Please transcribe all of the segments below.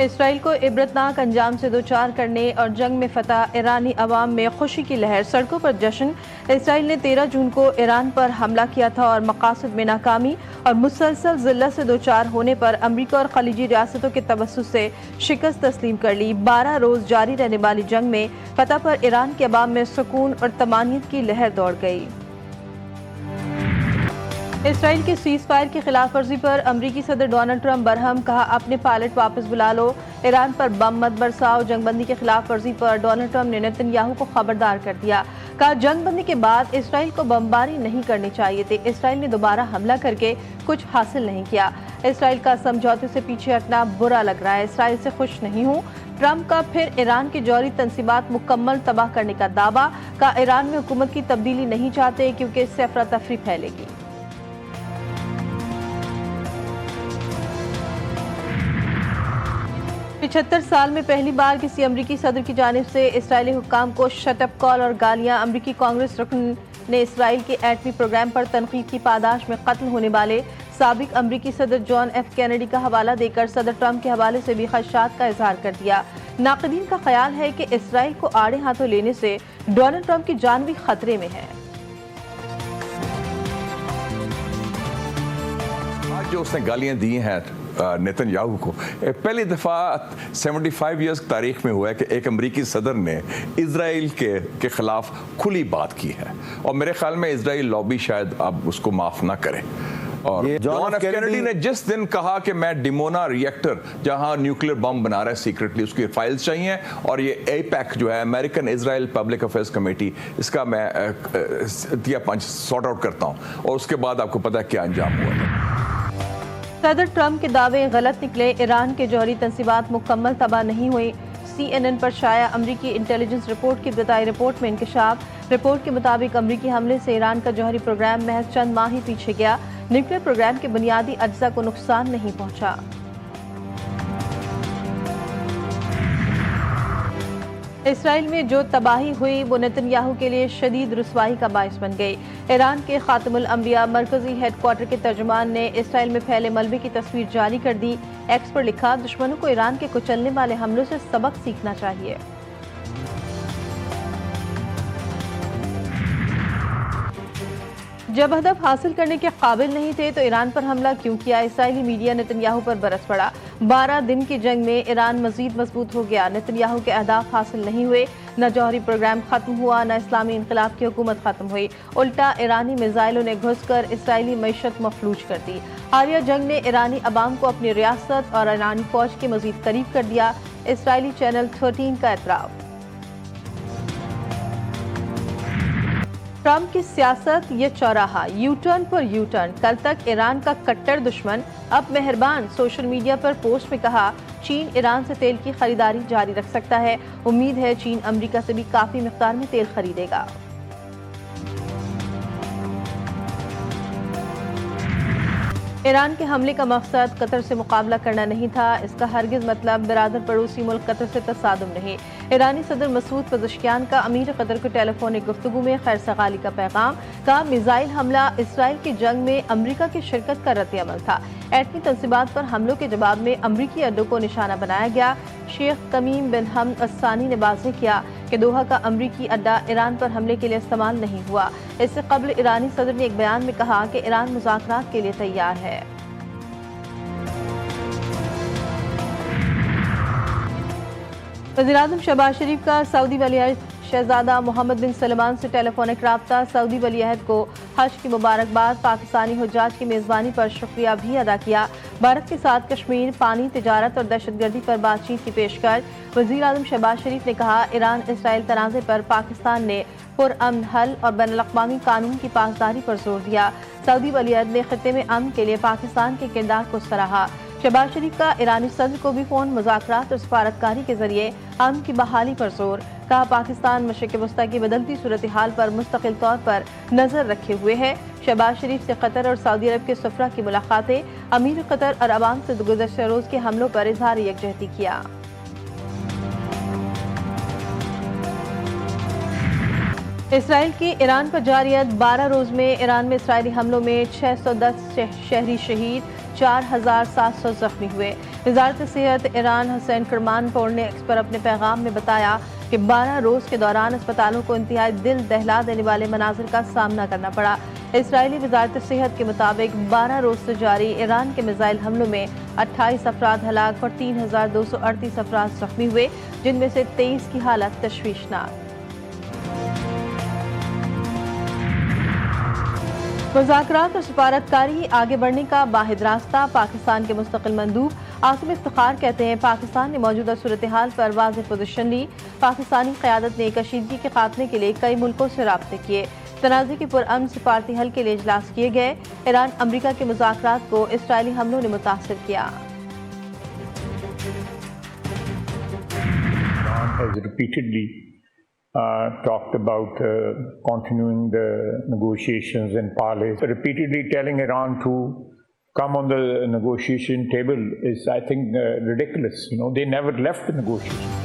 اسرائیل کو عبرتناک انجام سے دوچار کرنے اور جنگ میں فتح ایرانی عوام میں خوشی کی لہر، سڑکوں پر جشن۔ اسرائیل نے 13 جون کو ایران پر حملہ کیا تھا اور مقاصد میں ناکامی اور مسلسل ذلت سے دوچار ہونے پر امریکہ اور خلیجی ریاستوں کے توسط سے شکست تسلیم کر لی۔ 12 روز جاری رہنے والی جنگ میں فتح پر ایران کے عوام میں سکون اور طمانینت کی لہر دوڑ گئی۔ اسرائیل کی سیز فائر کی خلاف ورزی پر امریکی صدر ڈونلڈ ٹرمپ برہم، کہا اپنے پائلٹ واپس بلا لو، ایران پر بم مت برساؤ۔ جنگ بندی کی خلاف ورزی پر ڈونلڈ ٹرمپ نے نیتن یاہو کو خبردار کر دیا، کہا جنگ بندی کے بعد اسرائیل کو بمباری نہیں کرنی چاہیے تھی، اسرائیل نے دوبارہ حملہ کر کے کچھ حاصل نہیں کیا، اسرائیل کا سمجھوتے سے پیچھے ہٹنا برا لگ رہا ہے، اسرائیل سے خوش نہیں ہوں۔ ٹرمپ کا پھر ایران کی جوہری تنصیبات مکمل تباہ کرنے کا دعویٰ، کہا ایران میں حکومت کی تبدیلی نہیں چاہتے کیونکہ اس سے افراتفری پھیلے گی۔ 75 سال میں پہلی بار کسی امریکی صدر کی جانب سے اسرائیلی حکام کو شٹ اپ کال اور گالیاں۔ امریکی کانگریس رکن نے اسرائیل کے ایٹمی پروگرام پر تنقید کی پاداش میں قتل ہونے والے سابق امریکی صدر جان ایف کینیڈی کا حوالہ دے کر صدر ٹرمپ کے حوالے سے بھی خدشات کا اظہار کر دیا۔ ناقدین کا خیال ہے کہ اسرائیل کو آڑے ہاتھوں لینے سے ڈونلڈ ٹرمپ کی جان بھی خطرے میں ہے۔ آج جو اس نے گالیاں دی ہیں نیتن یاہو کو، پہلی دفعہ 75 ایئرز تاریخ میں ہوا ہے کہ ایک امریکی صدر نے اسرائیل کے خلاف کھلی بات کی ہے، اور میرے خیال میں اسرائیل لابی شاید اب اس کو معاف نہ کرے۔ اور جان ایف کینیڈی نے جس دن کہا کہ میں ڈیمونا ریئیکٹر جہاں نیوکلیر بم بنا رہا ہے سیکرٹلی، اس کی فائلز چاہیے، اور یہ اے پیک جو ہے امریکن اسرائیل پبلک افیئرز کمیٹی، اس کا میں دیا پنچ سارٹ آؤٹ کرتا ہوں، اور اس کے بعد آپ کو پتہ ہے کیا انجام ہوا ہے۔ صدر ٹرمپ کے دعوے غلط نکلے، ایران کے جوہری تنصیبات مکمل تباہ نہیں ہوئی۔ CNN پر شائع امریکی انٹیلیجنس رپورٹ کی ابتدائی رپورٹ میں انکشاف۔ رپورٹ کے مطابق امریکی حملے سے ایران کا جوہری پروگرام محض چند ماہ ہی پیچھے گیا، نیوکلیر پروگرام کے بنیادی اجزاء کو نقصان نہیں پہنچا۔ اسرائیل میں جو تباہی ہوئی وہ نیتن یاہو کے لیے شدید رسوائی کا باعث بن گئی۔ ایران کے خاتم الانبیاء مرکزی ہیڈ کوارٹر کے ترجمان نے اسرائیل میں پھیلے ملبے کی تصویر جاری کر دی۔ ایکس پر لکھا، دشمنوں کو ایران کے کچلنے والے حملوں سے سبق سیکھنا چاہیے۔ جب ہدف حاصل کرنے کے قابل نہیں تھے تو ایران پر حملہ کیوں کیا؟ اسرائیلی میڈیا نیتن یاہو پر برس پڑا۔ 12 دن کی جنگ میں ایران مزید مضبوط ہو گیا، نیتن یاہو کے اہداف حاصل نہیں ہوئے، نہ جوہری پروگرام ختم ہوا، نہ اسلامی انقلاب کی حکومت ختم ہوئی، الٹا ایرانی میزائلوں نے گھس کر اسرائیلی معیشت مفلوج کر دی۔ حالیہ جنگ نے ایرانی عوام کو اپنی ریاست اور ایرانی فوج کے مزید قریب کر دیا، اسرائیلی چینل 13 کا اعتراف۔ ٹرمپ کی سیاست یہ چوراہا، یو ٹرن پر یو ٹرن، کل تک ایران کا کٹر دشمن اب مہربان۔ سوشل میڈیا پر پوسٹ میں کہا، چین ایران سے تیل کی خریداری جاری رکھ سکتا ہے، امید ہے چین امریکہ سے بھی کافی مقدار میں تیل خریدے گا۔ ایران کے حملے کا مقصد قطر سے مقابلہ کرنا نہیں تھا، اس کا ہرگز مطلب برادر پڑوسی ملک قطر سے تصادم نہیں۔ ایرانی صدر مسعود پزشکیان کا امیر قطر کو ٹیلی فونک گفتگو میں خیر سگالی کا پیغام، کہا میزائل حملہ اسرائیل کی جنگ میں امریکہ کی شرکت کا رد عمل تھا، ایٹمی تنصیبات پر حملوں کے جواب میں امریکی اڈوں کو نشانہ بنایا گیا۔ شیخ تمیم بن حمد الثانی نے واضح کیا کہ دوحہ کا امریکی اڈا ایران پر حملے کے لیے استعمال نہیں ہوا۔ اس سے قبل ایرانی صدر نے ایک بیان میں کہا کہ ایران مذاکرات کے لیے تیار ہے۔ وزیراعظم شہباز شریف کا سعودی ولیعہد شہزادہ محمد بن سلمان سے ٹیلی فونک رابطہ، سعودی ولیعہد کو حج کی مبارکباد، پاکستانی حجاج کی میزبانی پر شکریہ بھی ادا کیا۔ بھارت کے ساتھ کشمیر، پانی، تجارت اور دہشت گردی پر بات چیت کی پیشکش۔ وزیراعظم شہباز شریف نے کہا، ایران اسرائیل تنازع پر پاکستان نے پرامن حل اور بین الاقوامی قانون کی پاسداری پر زور دیا۔ سعودی ولیعہد نے خطے میں امن کے لیے پاکستان کے کردار کو سراہا۔ شہباز شریف کا ایرانی صدر کو بھی فون مذاکرات اور سفارتکاری کے ذریعے امن کی بحالی پر زور، کہا پاکستان مشرق وسطیٰ کی بدلتی صورتحال پر مستقل طور پر نظر رکھے ہوئے ہے۔ شہباز شریف سے قطر اور سعودی عرب کے سفراء کی ملاقاتیں، امیر قطر اور عوام سے گزشتہ روز کے حملوں پر اظہار یکجہتی کیا۔ اسرائیل کی ایران پر جاریت 12 روز میں ایران میں اسرائیلی حملوں میں 610 شہری شہید، 4700 زخمی ہوئے۔ وزارت صحت ایران حسین کرمان پور نے ایکس پر اپنے پیغام میں بتایا کہ 12 روز کے دوران اسپتالوں کو انتہائی دل دہلا دینے والے مناظر کا سامنا کرنا پڑا۔ اسرائیلی وزارت صحت کے مطابق 12 روز سے جاری ایران کے میزائل حملوں میں 28 افراد ہلاک اور 3238 افراد زخمی ہوئے، جن میں سے 23 کی حالت تشویشناک۔ مذاکرات اور سفارتکاری آگے بڑھنے کا واحد راستہ، پاکستان کے مستقل مندوب عاصم افتخار کہتے ہیں پاکستان نے موجودہ صورتحال پر واضح پوزیشن لی۔ پاکستانی قیادت نے کشیدگی کے خاتمے کے لیے کئی ملکوں سے رابطے کیے، تنازع کے پرامن سفارتی حل کے لیے اجلاس کیے گئے۔ ایران امریکہ کے مذاکرات کو اسرائیلی حملوں نے متاثر کیا۔ has repeatedly talked about continuing the negotiations in Paris. Repeatedly telling Iran to come on the negotiation table is, I think, ridiculous. They never left the negotiation.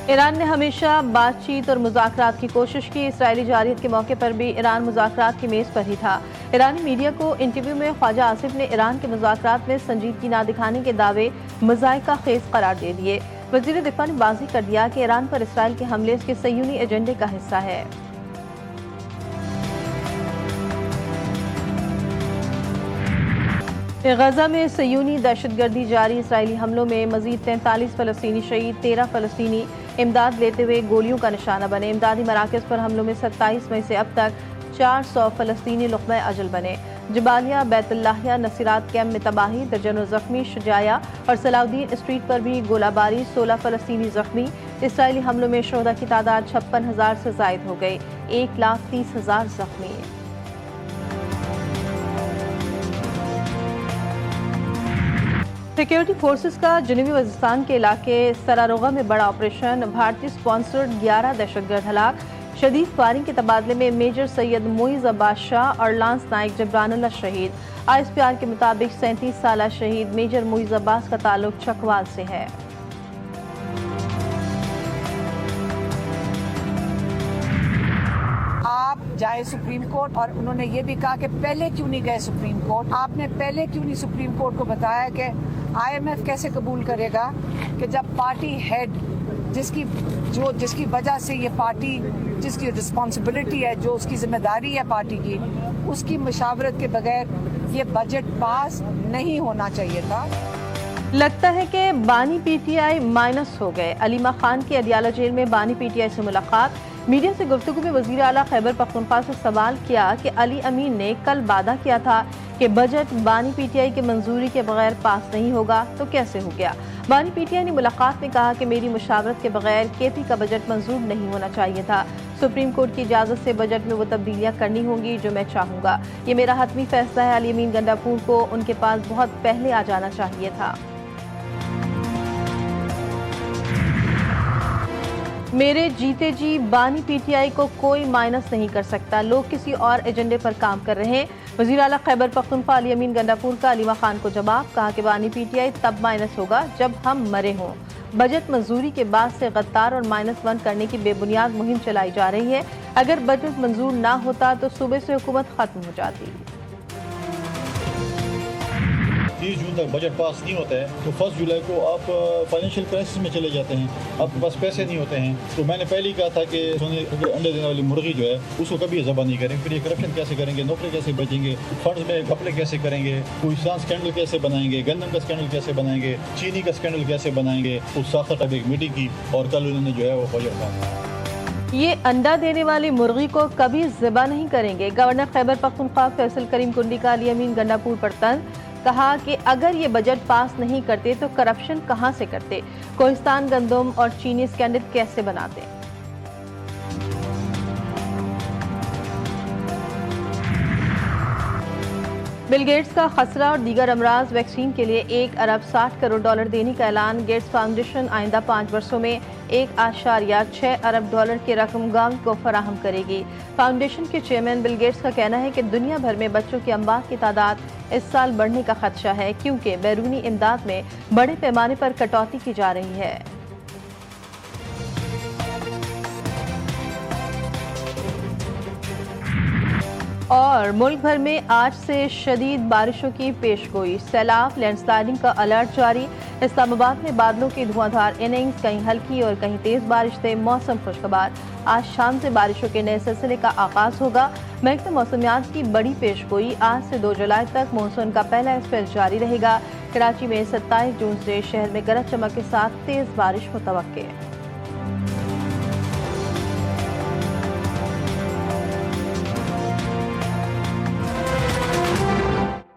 Iran نے ہمیشہ بات چیت اور مذاکرات کی کوشش کی۔ اسرائیلی جارحیت کے موقع پر بھی ایران مذاکرات کی میز پر ہی تھا۔ ایرانی میڈیا کو انٹرویو میں خواجہ آصف نے ایران کے مذاکرات میں سنجیدگی نہ دکھانے کے دعوے مضحکہ خیز قرار دے دیے۔ وزیر دفاع نے واضح کر دیا کہ ایران پر اسرائیل کے حملے اس کے صہیونی ایجنڈے کا حصہ ہے۔ غزہ میں صہیونی دہشت گردی جاری، اسرائیلی حملوں میں مزید 43 فلسطینی شہید، 13 فلسطینی امداد لیتے ہوئے گولیوں کا نشانہ بنے۔ امدادی مراکز پر حملوں میں 27 مئی سے اب تک 400 فلسطینی لقمہ اجل بنے۔ جبالیہ، بیت اللحیہ، نصیرات کیمپ میں تباہی، درجنوں زخمی، شجاعیہ اور صلاح الدین اسٹریٹ پر بھی گولہ باری، 16 فلسطینی زخمی۔ اسرائیلی حملوں میں شہداء کی تعداد 56,000 سے زائد ہو گئی، 1,30,000 زخمی۔ سیکیورٹی فورسز کا جنوبی وزیرستان کے علاقے سراروغہ میں بڑا آپریشن، بھارتی سپانسرڈ 11 دہشت گرد ہلاک۔ شدید فائرنگ کے تبادلے میں میجر سید معیز عباس شاہ اور لانس نائک جبران اللہ شہید۔ ISPR کے مطابق 37 سالہ شہید میجر معیز عباس کا تعلق چکوال سے ہے۔ آپ جائے سپریم کورٹ، اور انہوں نے یہ بھی کہا کہ پہلے کیوں نہیں گئے سپریم کورٹ؟ آپ نے پہلے کیوں نہیں سپریم کورٹ کو بتایا کہ IMF کیسے قبول کرے گا کہ جب پارٹی ہیڈ جس کی وجہ سے یہ پارٹی، جس کی رسپانسبلٹی ہے، جو اس کی ذمہ داری ہے پارٹی کی، اس کی مشاورت کے بغیر یہ بجٹ پاس نہیں ہونا چاہیے تھا۔ لگتا ہے کہ بانی PTI مائنس ہو گئے۔ علیمہ خان کی اڈیالہ جیل میں بانی PTI سے ملاقات۔ میڈیا سے گفتگو میں وزیر اعلیٰ خیبر پختونخوا سے سوال کیا کہ علی امین نے کل وعدہ کیا تھا کہ بجٹ بانی PTI کی منظوری کے بغیر پاس نہیں ہوگا، تو کیسے ہو گیا؟ بانی PTI نے ملاقات میں کہا کہ میری مشاورت کے بغیر KP کا بجٹ منظور نہیں ہونا چاہیے تھا۔ سپریم کورٹ کی اجازت سے بجٹ میں وہ تبدیلیاں کرنی ہوں گی جو میں چاہوں گا۔ یہ میرا حتمی فیصلہ ہے۔ علی امین گنڈاپور کو ان کے پاس بہت پہلے آ جانا چاہیے تھا۔ میرے جیتے جی بانی PTI کو کوئی مائنس نہیں کر سکتا، لوگ کسی اور ایجنڈے پر کام کر رہے ہیں۔ وزیر اعلیٰ خیبر پختونخوا علی امین گنڈاپور کا علیمہ خان کو جواب، کہا کہ بانی PTI تب مائنس ہوگا جب ہم مرے ہوں۔ بجٹ منظوری کے بعد سے غدار اور -1 کرنے کی بے بنیاد مہم چلائی جا رہی ہے۔ اگر بجٹ منظور نہ ہوتا تو صوبے سے حکومت ختم ہو جاتی۔ 30 جون تک بجٹ پاس نہیں ہوتا ہے تو 1 جولائی کو آپ فائنینشیل کرائسس میں چلے جاتے ہیں، آپ کے پاس پیسے نہیں ہوتے ہیں۔ تو میں نے پہلے ہی کہا تھا کہ انڈے دینے والی مرغی جو ہے اس کو کبھی ذبح نہیں کریں، پھر یہ کرپشن کیسے کریں گے، نوکری کیسے بچیں گے، فنڈز میں گھپلے کیسے کریں گے، کوہستان اسکینڈل کیسے بنائیں گے، گندم کا اسکینڈل کیسے بنائیں گے، چینی کا اسکینڈل کیسے بنائیں گے۔ اس ساختہ اب ایک میٹنگ کی اور کل انہوں نے جو ہے وہ بجٹ پاس۔ یہ انڈا دینے والی مرغی کو کبھی ذبح نہیں کریں گے۔ گورنر خیبر پختونخوا فیصل کریم کنڈی کا علی امین گنڈاپور پر طنز، کہا کہ اگر یہ بجٹ پاس نہیں کرتے تو کرپشن کہاں سے کرتے، کوہستان گندم اور چینی اسکینڈل کیسے بناتے۔ بل گیٹس کا خسرہ اور دیگر امراض ویکسین کے لیے $1 ارب 60 کروڑ دینے کا اعلان۔ گیٹس فاؤنڈیشن آئندہ 5 برسوں میں $1.6 ارب کی رقم گاؤں کو فراہم کرے گی۔ فاؤنڈیشن کے چیئرمین بل گیٹس کا کہنا ہے کہ دنیا بھر میں بچوں کی اموات کی تعداد اس سال بڑھنے کا خدشہ ہے، کیونکہ بیرونی امداد میں بڑے پیمانے پر کٹوتی کی جا رہی ہے۔ اور ملک بھر میں آج سے شدید بارشوں کی پیشگوئی، سیلاب، لینڈ سلائڈنگ کا الرٹ جاری۔ اسلام آباد میں بادلوں کی دھواں دھار اننگز، کہیں ہلکی اور کہیں تیز بارش سے موسم خوشگوار۔ آج شام سے بارشوں کے نئے سلسلے کا آغاز ہوگا۔ محکمہ موسمیات کی بڑی پیشگوئی، آج سے 2 جولائی تک مونسون کا پہلا اسپیل جاری رہے گا۔ کراچی میں 27 جون سے شہر میں گرج چمک کے ساتھ تیز بارش متوقع ہے۔